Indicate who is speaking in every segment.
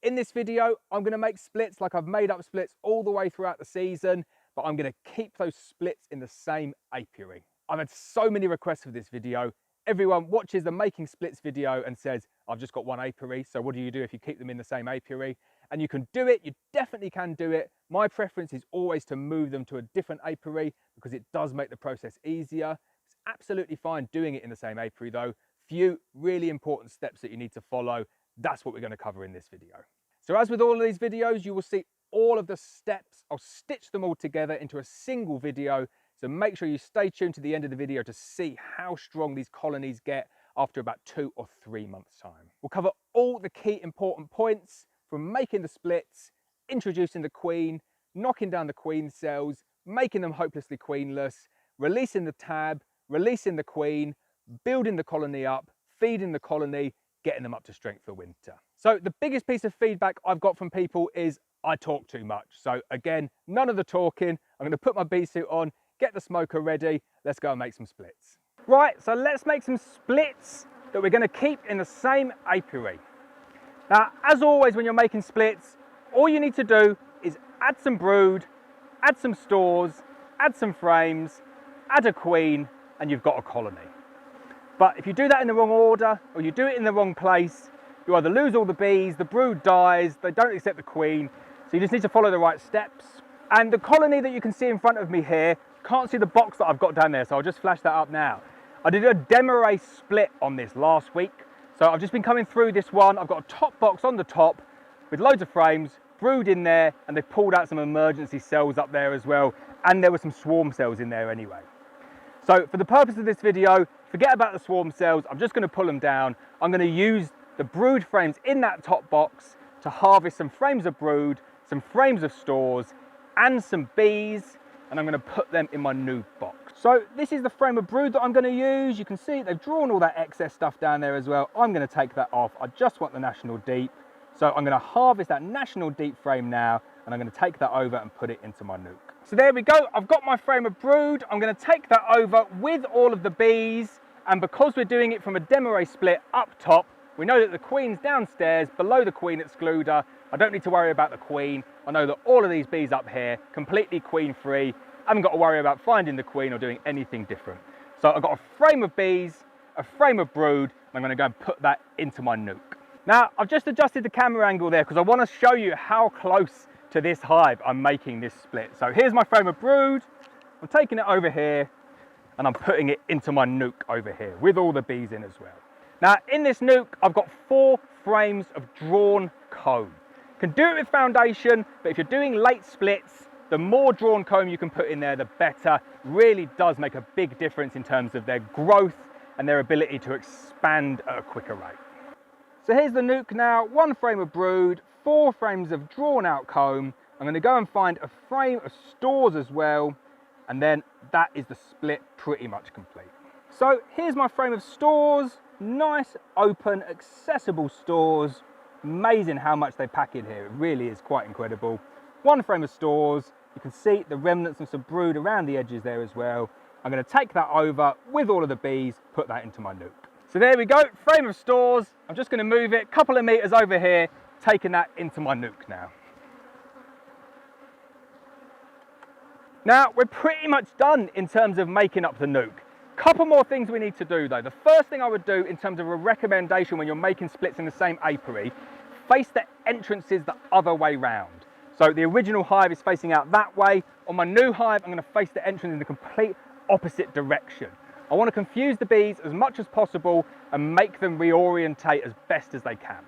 Speaker 1: in this video, I'm going to make splits like I've made up splits all the way throughout the season, but I'm going to keep those splits in the same apiary. I've had so many requests for this video. Everyone watches the making splits video and says, I've just got one apiary, so what do you do if you keep them in the same apiary? And you can do it, you definitely can do it. My preference is always to move them to a different apiary because it does make the process easier. It's absolutely fine doing it in the same apiary though. Few really important steps that you need to follow. That's what we're going to cover in this video. So as with all of these videos, you will see all of the steps. I'll stitch them all together into a single video. So make sure you stay tuned to the end of the video to see how strong these colonies get after about 2 or 3 months' time. We'll cover all the key important points from making the splits, introducing the queen, knocking down the queen cells, making them hopelessly queenless, releasing the tab, releasing the queen, building the colony up, feeding the colony, getting them up to strength for winter. So the biggest piece of feedback I've got from people is I talk too much. So again, none of the talking. I'm going to put my bee suit on, get the smoker ready. Let's go and make some splits. Right, so let's make some splits that we're going to keep in the same apiary. Now, as always, when you're making splits, all you need to do is add some brood, add some stores, add some frames, add a queen, and you've got a colony. But if you do that in the wrong order, or you do it in the wrong place, you either lose all the bees, the brood dies, they don't accept the queen, so you just need to follow the right steps. And the colony that you can see in front of me here, can't see the box that I've got down there, so I'll just flash that up now. I did a demo split on this last week, so I've just been coming through this one. I've got a top box on the top with loads of frames, brood in there, and they've pulled out some emergency cells up there as well, and there were some swarm cells in there anyway. So for the purpose of this video, forget about the swarm cells. I'm just going to pull them down. I'm going to use the brood frames in that top box to harvest some frames of brood, some frames of stores, and some bees, and I'm going to put them in my new box. So this is the frame of brood that I'm going to use. You can see they've drawn all that excess stuff down there as well. I'm going to take that off. I just want the national deep. So I'm going to harvest that national deep frame now, and I'm going to take that over and put it into my nuke. So there we go. I've got my frame of brood. I'm going to take that over with all of the bees. And because we're doing it from a demo split up top, we know that the queen's downstairs below the queen excluder. I don't need to worry about the queen. I know that all of these bees up here, completely queen free. I haven't got to worry about finding the queen or doing anything different. So I've got a frame of bees, a frame of brood, and I'm going to go and put that into my nuke. Now, I've just adjusted the camera angle there because I want to show you how close to this hive I'm making this split. So here's my frame of brood. I'm taking it over here and I'm putting it into my nuke over here with all the bees in as well. Now, in this nuke, I've got 4 frames of drawn comb. You can do it with foundation, but if you're doing late splits, the more drawn comb you can put in there, the better. Really does make a big difference in terms of their growth and their ability to expand at a quicker rate. So here's the nuke now, 1 frame of brood, 4 frames of drawn out comb. I'm going to go and find a frame of stores as well, and then that is the split pretty much complete. So here's my frame of stores, nice, open, accessible stores. Amazing how much they pack in here. It really is quite incredible. 1 frame of stores. You can see the remnants of some brood around the edges there as well. I'm going to take that over with all of the bees, put that into my nuke. So there we go, frame of stores. I'm just going to move it a couple of meters over here, taking that into my nuke now. Now, we're pretty much done in terms of making up the nuke. Couple more things we need to do though. The first thing I would do in terms of a recommendation when you're making splits in the same apiary, face the entrances the other way round. So the original hive is facing out that way. On my new hive, I'm going to face the entrance in the complete opposite direction. I want to confuse the bees as much as possible and make them reorientate as best as they can.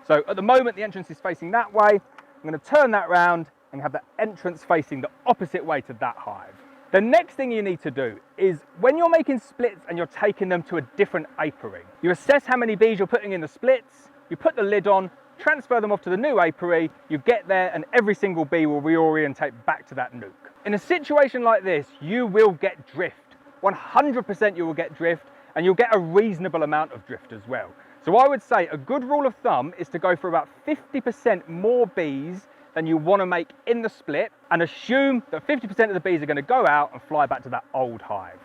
Speaker 1: So at the moment, the entrance is facing that way. I'm going to turn that round and have the entrance facing the opposite way to that hive. The next thing you need to do is when you're making splits and you're taking them to a different apiary, you assess how many bees you're putting in the splits, you put the lid on, transfer them off to the new apiary, you get there and every single bee will reorientate back to that nuke. In a situation like this, you will get drift. 100% you will get drift, and you'll get a reasonable amount of drift as well. So I would say a good rule of thumb is to go for about 50% more bees than you want to make in the split, and assume that 50% of the bees are going to go out and fly back to that old hive.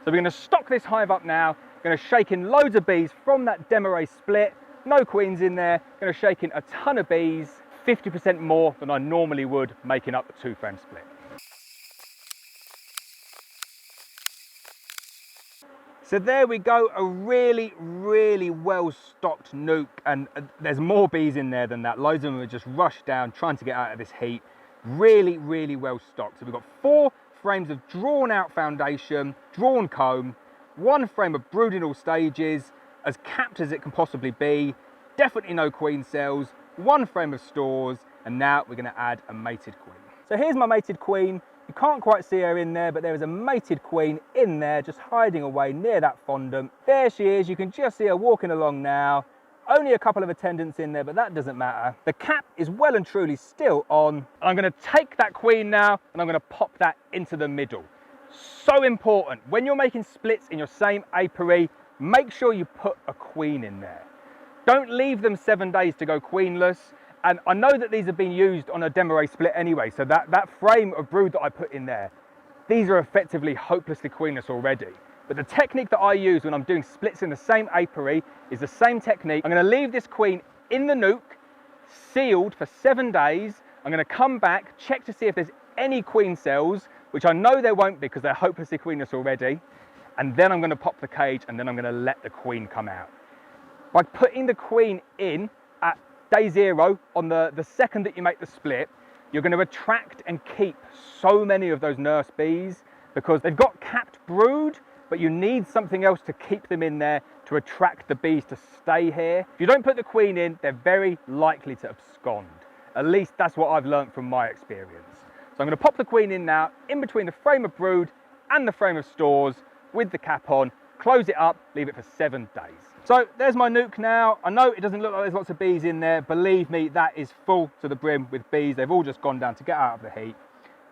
Speaker 1: So we're going to stock this hive up now. We're going to shake in loads of bees from that demo split. no queens in there, going to shake in a ton of bees, 50% more than I normally would making up a 2-frame split. So there we go, a really, really well-stocked nuke, and there's more bees in there than that. Loads of them are just rushed down, trying to get out of this heat. Really, really well-stocked. So we've got 4 frames of drawn-out foundation, drawn comb, 1 frame of brood in all stages, as capped as it can possibly be, definitely no queen cells, 1 frame of stores, and now we're going to add a mated queen. So here's my mated queen. You can't quite see her in there, but there is a mated queen in there, just hiding away near that fondant. There she is. You can just see her walking along now. Only a couple of attendants in there, but that doesn't matter. The cap is well and truly still on. I'm going to take that queen now, and I'm going to pop that into the middle. So important. When you're making splits in your same apiary, make sure you put a queen in there. Don't leave them 7 days to go queenless. And I know that these have been used on a demarré split anyway, so that frame of brood that I put in there, these are effectively hopelessly queenless already. But the technique that I use when I'm doing splits in the same apiary is the same technique. I'm going to leave this queen in the nuke, sealed for 7 days. I'm going to come back, check to see if there's any queen cells, which I know there won't be because they're hopelessly queenless already. And then I'm going to pop the cage, and then I'm going to let the queen come out. By putting the queen in at day 0, on the second that you make the split, you're going to attract and keep so many of those nurse bees because they've got capped brood, but you need something else to keep them in there to attract the bees to stay here. If you don't put the queen in, they're very likely to abscond. At least that's what I've learned from my experience. So I'm going to pop the queen in now, in between the frame of brood and the frame of stores with the cap on, close it up, leave it for 7 days. So there's my nuke now. I know it doesn't look like there's lots of bees in there. Believe me, that is full to the brim with bees. They've all just gone down to get out of the heat.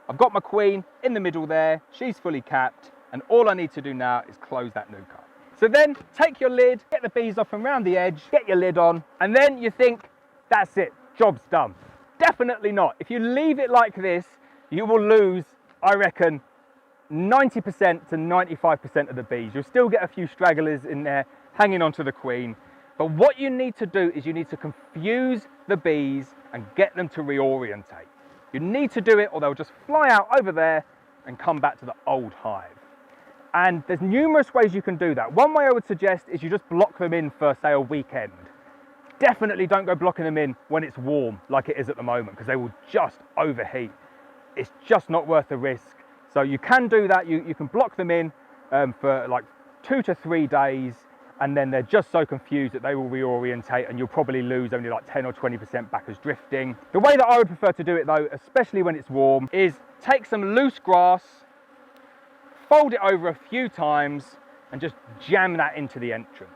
Speaker 1: I've got my queen in the middle there. She's fully capped. And all I need to do now is close that nuke up. So then take your lid, get the bees off from around the edge, get your lid on, and then you think, that's it, job's done. Definitely not. If you leave it like this, you will lose, I reckon, 90% to 95% of the bees. You'll still get a few stragglers in there hanging onto the queen. But what you need to do is you need to confuse the bees and get them to reorientate. You need to do it or they'll just fly out over there and come back to the old hive. And there's numerous ways you can do that. One way I would suggest is you just block them in for, say, a weekend. Definitely don't go blocking them in when it's warm like it is at the moment because they will just overheat. It's just not worth the risk. So you can do that. You can block them in for like 2 to 3 days, and then they're just so confused that they will reorientate and you'll probably lose only like 10 or 20% back as drifting. The way that I would prefer to do it though, especially when it's warm, is take some loose grass, fold it over a few times and just jam that into the entrance.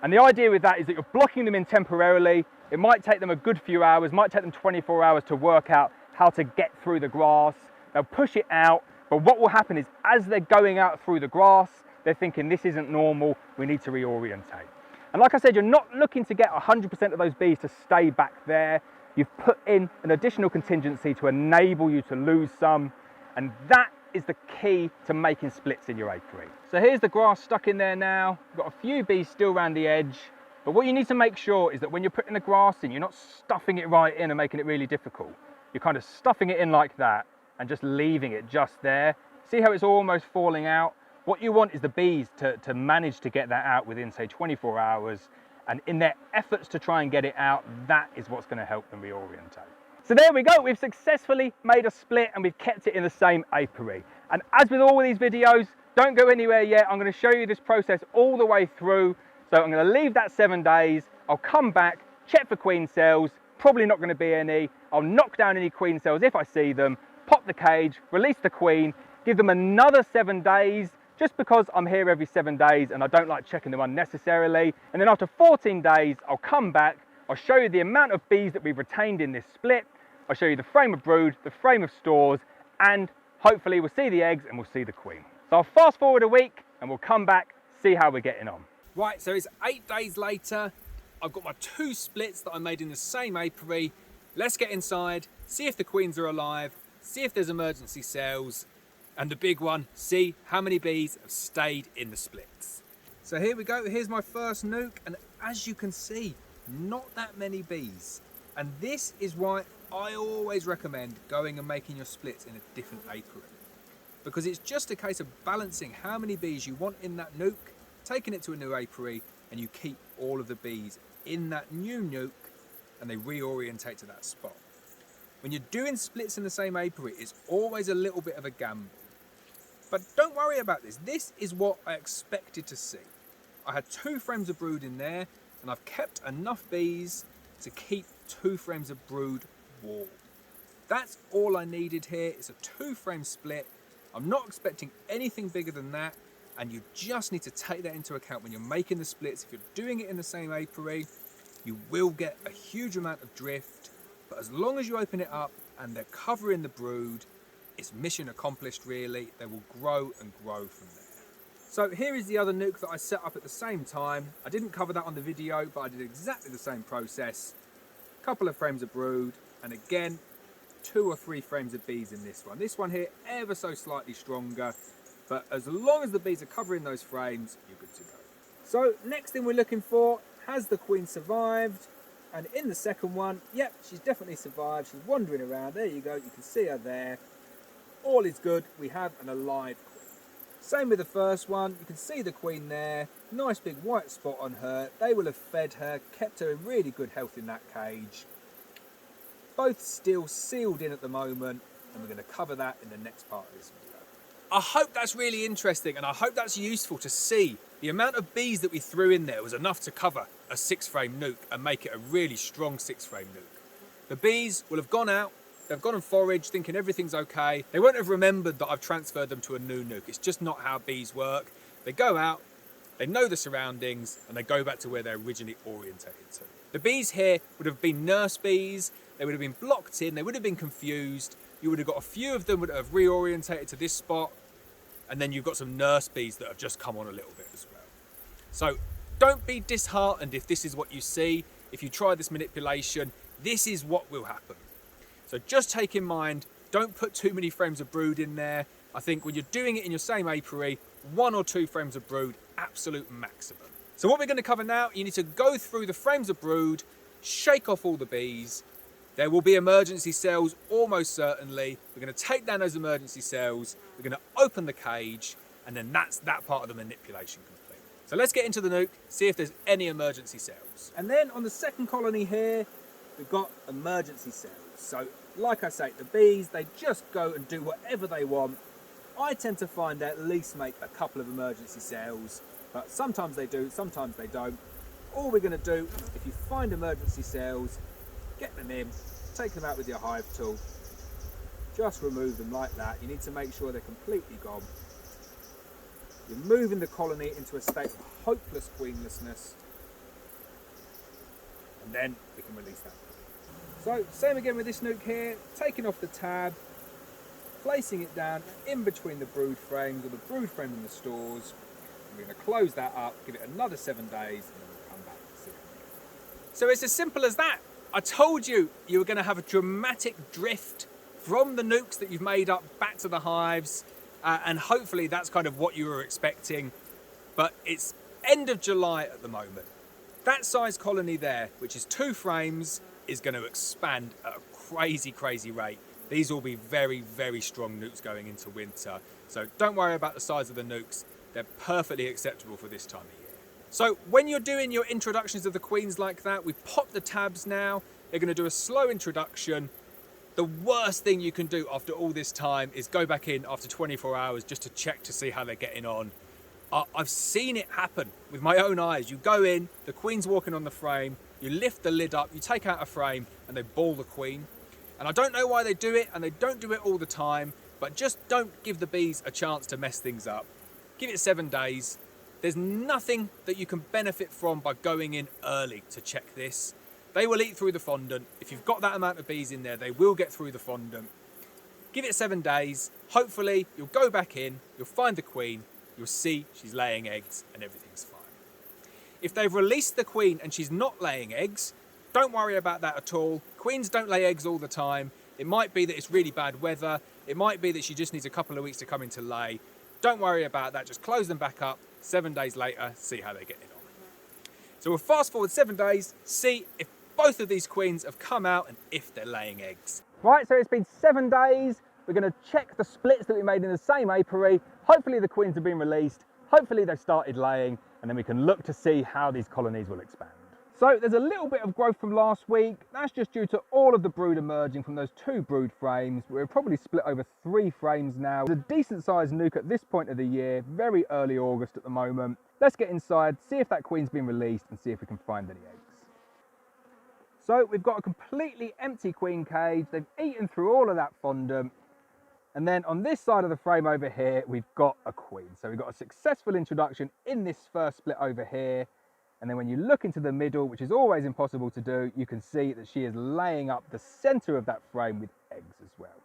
Speaker 1: And the idea with that is that you're blocking them in temporarily. It might take them a good few hours, might take them 24 hours to work out how to get through the grass. They'll push it out, but what will happen is as they're going out through the grass, they're thinking this isn't normal, we need to reorientate. And like I said, you're not looking to get 100% of those bees to stay back there. You've put in an additional contingency to enable you to lose some, and that is the key to making splits in your apiary. So here's the grass stuck in there now. We've got a few bees still around the edge, but what you need to make sure is that when you're putting the grass in, you're not stuffing it right in and making it really difficult. You're kind of stuffing it in like that and just leaving it just there. See how it's almost falling out? What you want is the bees to manage to get that out within, say, 24 hours. And in their efforts to try and get it out, that is what's going to help them reorientate. So there we go. We've successfully made a split and we've kept it in the same apiary. And as with all of these videos, don't go anywhere yet. I'm going to show you this process all the way through. So I'm going to leave that 7 days. I'll come back, check for queen cells. Probably not going to be any. I'll knock down any queen cells if I see them, pop the cage, release the queen, give them another 7 days, just because I'm here every 7 days and I don't like checking them unnecessarily. And then after 14 days, I'll come back, I'll show you the amount of bees that we've retained in this split, I'll show you the frame of brood, the frame of stores, and hopefully we'll see the eggs and we'll see the queen. So I'll fast forward a week and we'll come back, see how we're getting on. Right, so it's 8 days later. I've got my 2 splits that I made in the same apiary. Let's get inside, see if the queens are alive, see if there's emergency cells, and the big one, see how many bees have stayed in the splits. So here we go, here's my first nuke, and as you can see, not that many bees. And this is why I always recommend going and making your splits in a different apiary. Because it's just a case of balancing how many bees you want in that nuke, taking it to a new apiary, and you keep all of the bees in that new nuke and they reorientate to that spot. When you're doing splits in the same apiary, it's always a little bit of a gamble. But don't worry about this. This is what I expected to see. I had 2 frames of brood in there, and I've kept enough bees to keep 2 frames of brood warm. That's all I needed here. It's a 2-frame split. I'm not expecting anything bigger than that, and you just need to take that into account when you're making the splits. If you're doing it in the same apiary, you will get a huge amount of drift, but as long as you open it up and they're covering the brood, it's mission accomplished really. They will grow and grow from there. So here is the other nuke that I set up at the same time. I didn't cover that on the video, but I did exactly the same process. A couple of frames of brood, and again, 2 or 3 frames of bees in this one. This one here, ever so slightly stronger, but as long as the bees are covering those frames, you're good to go. So next thing we're looking for, has the queen survived? And in the second one, yep, she's definitely survived. She's wandering around. There you go, you can see her there. All is good, we have an alive queen. Same with the first one, you can see the queen there. Nice big white spot on her. They will have fed her, kept her in really good health in that cage. Both still sealed in at the moment, and we're going to cover that in the next part of this video. I hope that's really interesting, and I hope that's useful to see. The amount of bees that we threw in there was enough to cover a 6-frame nuke and make it a really strong 6-frame nuke. The bees will have gone out, they've gone and foraged thinking everything's okay. They won't have remembered that I've transferred them to a new nuke. It's just not how bees work. They go out, they know the surroundings, and they go back to where they're originally orientated to. The bees here would have been nurse bees, they would have been blocked in, they would have been confused. You would have got a few of them would have reorientated to this spot, and then you've got some nurse bees that have just come on a little bit as well. So don't be disheartened if this is what you see. If you try this manipulation, this is what will happen. So just take in mind, don't put too many frames of brood in there. I think when you're doing it in your same apiary, 1 or 2 frames of brood, absolute maximum. So what we're going to cover now, you need to go through the frames of brood, shake off all the bees. There will be emergency cells, almost certainly. We're going to take down those emergency cells, we're going to open the cage, and then that's that part of the manipulation complete. So let's get into the nuke, see if there's any emergency cells. And then on the second colony here, we've got emergency cells. So like I say, the bees, they just go and do whatever they want. I tend to find they at least make a couple of emergency cells, but sometimes they do, sometimes they don't. All we're going to do, if you find emergency cells, get them in, take them out with your hive tool, just remove them like that. You need to make sure they're completely gone. You're moving the colony into a state of hopeless queenlessness, and then we can release that. So same again with this nuke here, taking off the tab, placing it down in between the brood frames, or the brood frame and the stores. We're going to close that up, give it another 7 days, and then we'll come back and see it. So it's as simple as that. I told you you were going to have a dramatic drift from the nukes that you've made up back to the hives, and hopefully that's kind of what you were expecting. But it's end of July at the moment. That size colony there, which is 2 frames, is going to expand at a crazy, crazy rate. These will be very, very strong nukes going into winter. So don't worry about the size of the nukes. They're perfectly acceptable for this time of year. So when you're doing your introductions of the queens like that, we've popped the tabs now. They're going to do a slow introduction. The worst thing you can do after all this time is go back in after 24 hours just to check to see how they're getting on. I've seen it happen with my own eyes. You go in, the queen's walking on the frame, you lift the lid up, you take out a frame, and they ball the queen. And I don't know why they do it, and they don't do it all the time, but just don't give the bees a chance to mess things up. Give it 7 days. There's nothing that you can benefit from by going in early to check this. They will eat through the fondant. If you've got that amount of bees in there, they will get through the fondant. Give it 7 days. Hopefully, you'll go back in, you'll find the queen, you'll see she's laying eggs and everything's fine. If they've released the queen and she's not laying eggs, don't worry about that at all. Queens don't lay eggs all the time. It might be that it's really bad weather. It might be that she just needs a couple of weeks to come into lay. Don't worry about that. Just close them back up. 7 days later, see how they're getting on. So we'll fast forward 7 days, see if both of these queens have come out and if they're laying eggs. Right, so it's been 7 days. We're going to check the splits that we made in the same apiary. Hopefully the queens have been released. Hopefully they've started laying, and then we can look to see how these colonies will expand. So there's a little bit of growth from last week. That's just due to all of the brood emerging from those 2 brood frames. We're probably split over 3 frames now. It's a decent sized nuke at this point of the year, very early August at the moment. Let's get inside, see if that queen's been released and see if we can find any eggs. So we've got a completely empty queen cage. They've eaten through all of that fondant. And then on this side of the frame over here, we've got a queen. So we've got a successful introduction in this first split over here. And then when you look into the middle, which is always impossible to do, you can see that she is laying up the center of that frame with eggs as well.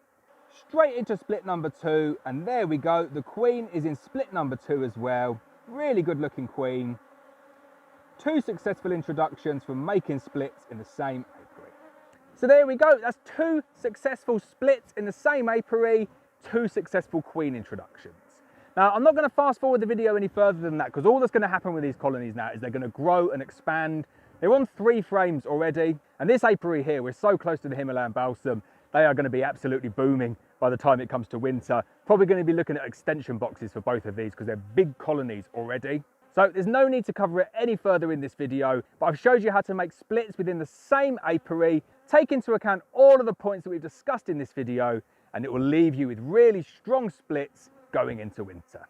Speaker 1: Straight into split number 2, and there we go. The queen is in split number 2 as well. Really good looking queen. 2 successful introductions from making splits in the same apiary. So there we go. That's 2 successful splits in the same apiary, 2 successful queen introductions. Now, I'm not going to fast forward the video any further than that, because all that's going to happen with these colonies now is they're going to grow and expand. They're on 3 frames already, and this apiary here, we're so close to the Himalayan balsam, they are going to be absolutely booming by the time it comes to winter. Probably going to be looking at extension boxes for both of these because they're big colonies already. So there's no need to cover it any further in this video, but I've showed you how to make splits within the same apiary, take into account all of the points that we've discussed in this video, and it will leave you with really strong splits going into winter.